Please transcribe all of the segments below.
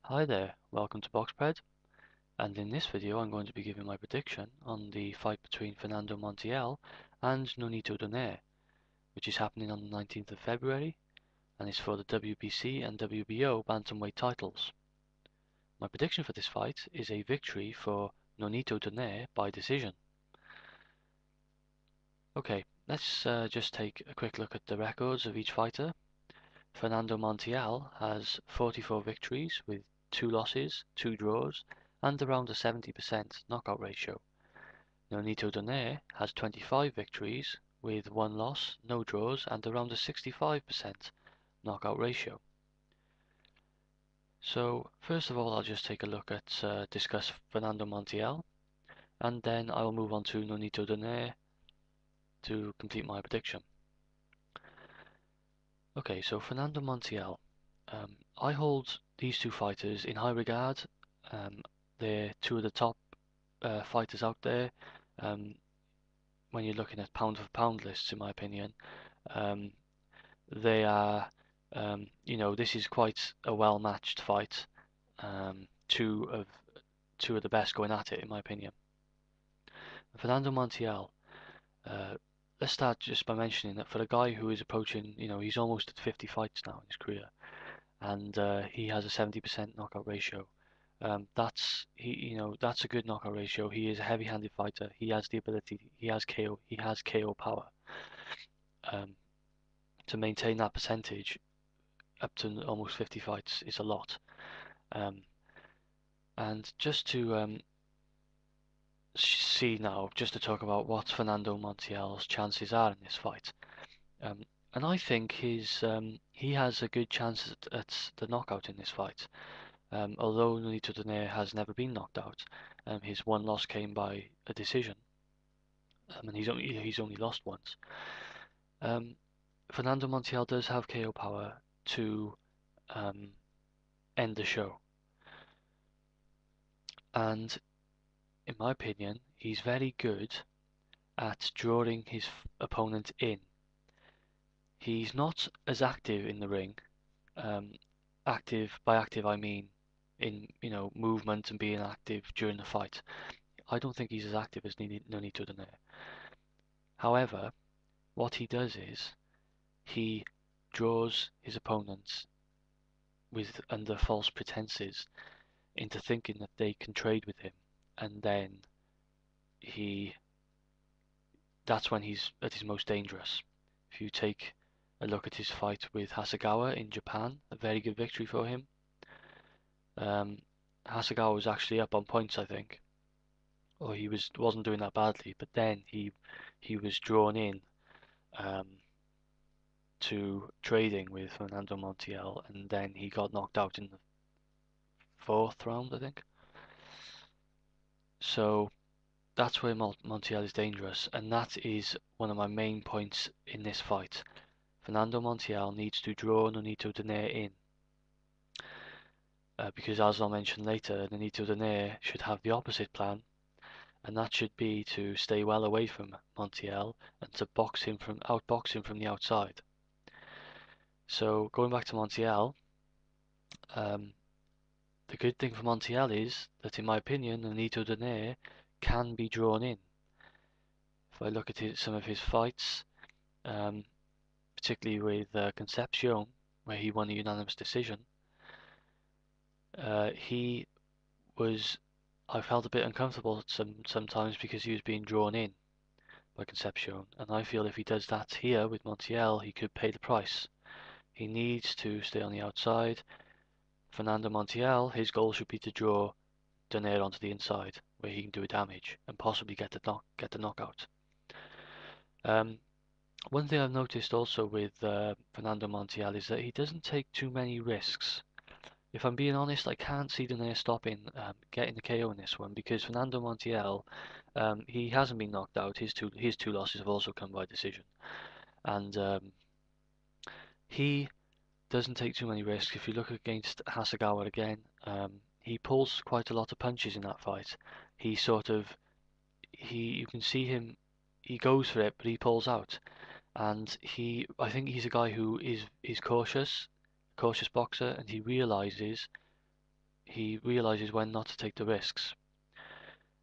Hi there, welcome to BoxPred, and in this video I'm going to be giving my prediction on the fight between Fernando Montiel and Nonito Donaire, which is happening on the 19th of February, and is for the WBC and WBO Bantamweight Titles. My prediction for this fight is a victory for Nonito Donaire by decision. Okay, let's just take a quick look at the records of each fighter. Fernando Montiel has 44 victories with 2 losses, 2 draws, and around a 70% knockout ratio. Nonito Donaire has 25 victories with 1 loss, no draws, and around a 65% knockout ratio. So first of all, I'll just take a look at discuss Fernando Montiel, and then I'll move on to Nonito Donaire to complete my prediction. Okay, so Fernando Montiel. I hold these two fighters in high regard. They're two of the top fighters out there. When you're looking at pound for pound lists, in my opinion, they are. This is quite a well-matched fight. Two of the best going at it, in my opinion. Fernando Montiel. Let's start just by mentioning that for a guy who is approaching, he's almost at 50 fights now in his career, and he has a 70% knockout ratio. That's a good knockout ratio. He is a heavy-handed fighter. He has the ability. He has KO power. Um, to maintain that percentage up to almost 50 fights is a lot. And just to see now, just to talk about what Fernando Montiel's chances are in this fight. And I think he has a good chance at the knockout in this fight. Although Nonito Donaire has never been knocked out, his one loss came by a decision, and he's only lost once. Fernando Montiel does have KO power to end the show, and in my opinion, he's very good at drawing his opponent in. He's not as active in the ring. By active I mean in movement and being active during the fight. I don't think he's as active as Nonito Donaire. However, what he does is he draws his opponents under false pretenses into thinking that they can trade with him, and then that's when he's at his most dangerous. If you take a look at his fight with Hasegawa in Japan, a very good victory for him. Hasegawa was actually up on points, I think, or he wasn't doing that badly, but then he was drawn in to trading with Fernando Montiel, and then he got knocked out in the 4th round, I think. So that's where Montiel is dangerous, and that is one of my main points in this fight. Fernando Montiel needs to draw Nonito Donaire in, because as I'll mention later, Nonito Donaire should have the opposite plan, and that should be to stay well away from Montiel and to outbox him from the outside. So going back to Montiel, the good thing for Montiel is that, in my opinion, Nonito Donaire can be drawn in. If I look at some of his fights, particularly with Concepcion, where he won a unanimous decision, I felt a bit uncomfortable sometimes because he was being drawn in by Concepcion, and I feel if he does that here with Montiel, he could pay the price. He needs to stay on the outside. Fernando Montiel, his goal should be to draw Donaire onto the inside, where he can do damage and possibly get the knockout. One thing I've noticed also with Fernando Montiel is that he doesn't take too many risks. If I'm being honest, I can't see Donaire getting the KO in this one, because Fernando Montiel, he hasn't been knocked out. His two losses have also come by decision, and he doesn't take too many risks. If you look against Hasegawa again, he pulls quite a lot of punches in that fight. You can see him, he goes for it, but he pulls out. And I think he's a guy who is cautious boxer, and he realizes he realizes when not to take the risks.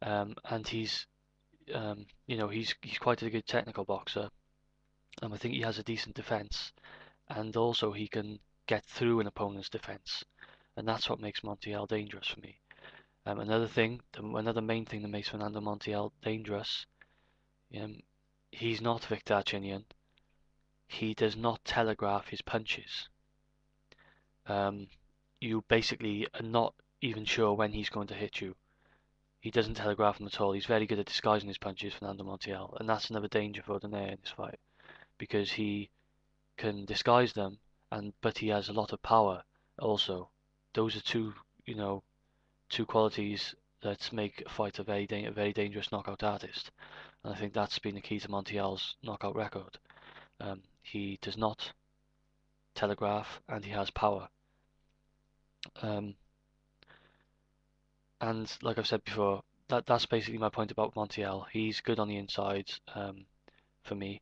And he's he's quite a good technical boxer. I think he has a decent defense, and also he can get through an opponent's defense, and that's what makes Montiel dangerous for me. Another main thing that makes Fernando Montiel dangerous, um, he's not Victor Darchinyan. He does not telegraph his punches. You basically are not even sure when he's going to hit you. He doesn't telegraph them at all. He's very good at disguising his punches, Fernando Montiel, and that's another danger for Donaire in this fight, because he can disguise them, but he has a lot of power also. Those are two qualities that make a fighter a very dangerous knockout artist, and I think that's been the key to Montiel's knockout record. He does not telegraph, and he has power. Um, and like I've said before, that's basically my point about Montiel. He's good on the inside, for me,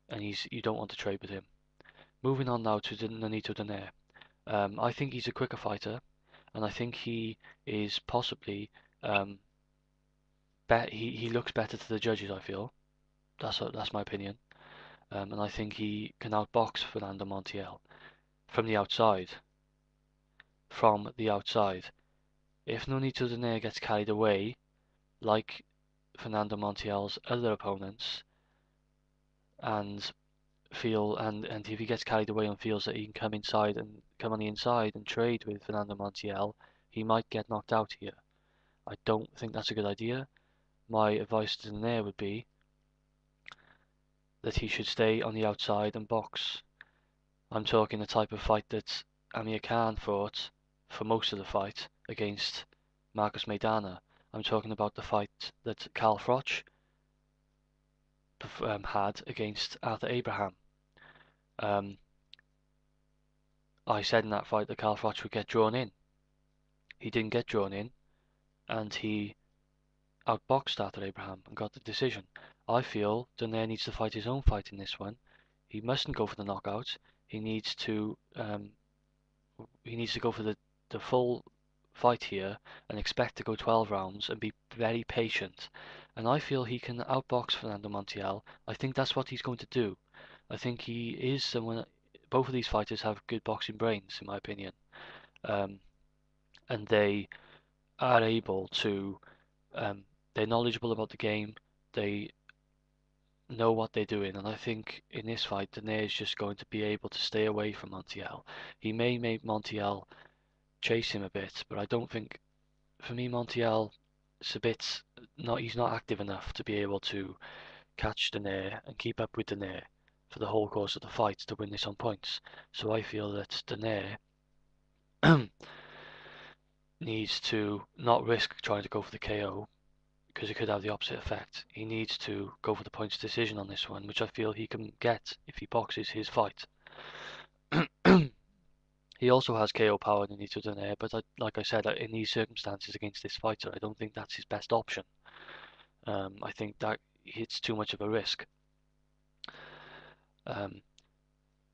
and you don't want to trade with him. Moving on now to Nonito Donaire. I think he's a quicker fighter, and I think he is possibly he looks better to the judges. I feel that's my opinion, and I think he can outbox Fernando Montiel from the outside. From the outside, if Nonito Donaire gets carried away, like Fernando Montiel's other opponents, and and if he gets carried away and feels that he can come on the inside and trade with Fernando Montiel, he might get knocked out here. I don't think that's a good idea. My advice to Donaire would be that he should stay on the outside and box. I'm talking the type of fight that Amir Khan fought for most of the fight against Marcus Maidana. I'm talking about the fight that Carl Froch had against Arthur Abraham. I said in that fight that Carl Froch would get drawn in. He didn't get drawn in, and he outboxed Arthur Abraham and got the decision. I feel Donaire needs to fight his own fight in this one. He mustn't go for the knockout. He needs to go for the full fight here and expect to go 12 rounds and be very patient. And I feel he can outbox Fernando Montiel. I think that's what he's going to do. I think he is someone. Both of these fighters have good boxing brains, in my opinion, and they are able to. They're knowledgeable about the game. They know what they're doing, and I think in this fight, Donaire is just going to be able to stay away from Montiel. He may make Montiel chase him a bit, but I don't think, for me, Montiel is a bit not. He's not active enough to be able to catch Donaire and keep up with Donaire for the whole course of the fight to win this on points. So I feel that Donaire needs to not risk trying to go for the KO, because it could have the opposite effect. He needs to go for the points decision on this one, which I feel he can get if he boxes his fight. He also has KO power in Nonito Donaire, but like I said, in these circumstances against this fighter, I don't think that's his best option. I think that it's too much of a risk.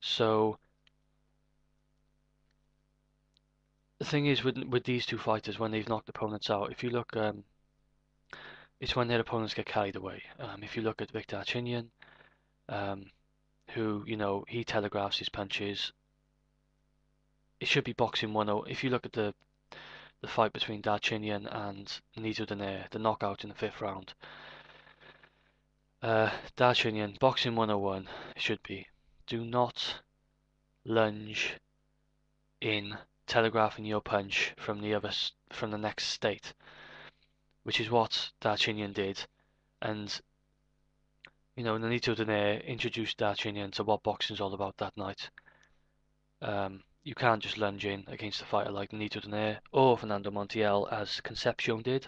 So the thing is with these two fighters, when they've knocked opponents out, if you look, it's when their opponents get carried away. If you look at Victor Darchinyan, who he telegraphs his punches. It should be boxing 1-0. If you look at the fight between Darchinyan and Nonito Donaire, the knockout in the 5th round, Darchinyan, boxing 101 should be. Do not lunge in telegraphing your punch from the next state, which is what Darchinyan did. And Nonito Donaire introduced Darchinyan to what boxing's all about that night. You can't just lunge in against a fighter like Nonito Donaire or Fernando Montiel, as Concepcion did.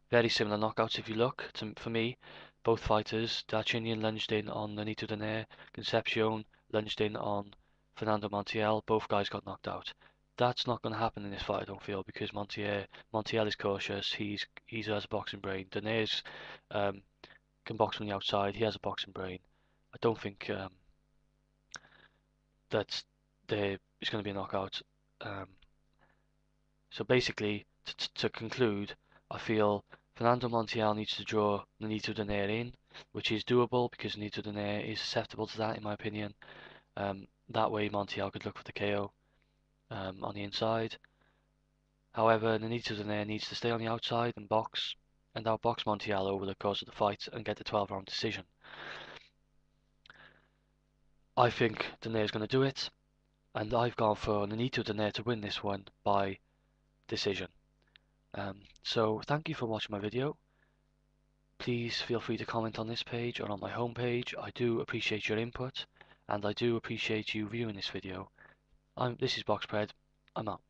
Very similar knockouts if you look. For me, both fighters, Darchinyan lunged in on Nonito Donaire, Concepcion lunged in on Fernando Montiel. Both guys got knocked out. That's not going to happen in this fight, I don't feel, because Montiel is cautious. He has a boxing brain. Donaire's can box from the outside. He has a boxing brain. I don't think that there is going to be a knockout. So basically, to conclude, I feel Fernando Montiel needs to draw Nonito Donaire in, which is doable because Nonito Donaire is susceptible to that, in my opinion. That way, Montiel could look for the KO on the inside. However, Nonito Donaire needs to stay on the outside and box, and outbox Montiel over the course of the fight and get the 12-round decision. I think Donaire's going to do it, and I've gone for Nonito Donaire to win this one by decision. So thank you for watching my video. Please feel free to comment on this page or on my homepage. I do appreciate your input, and I do appreciate you viewing this video. This is BoxPred. I'm out.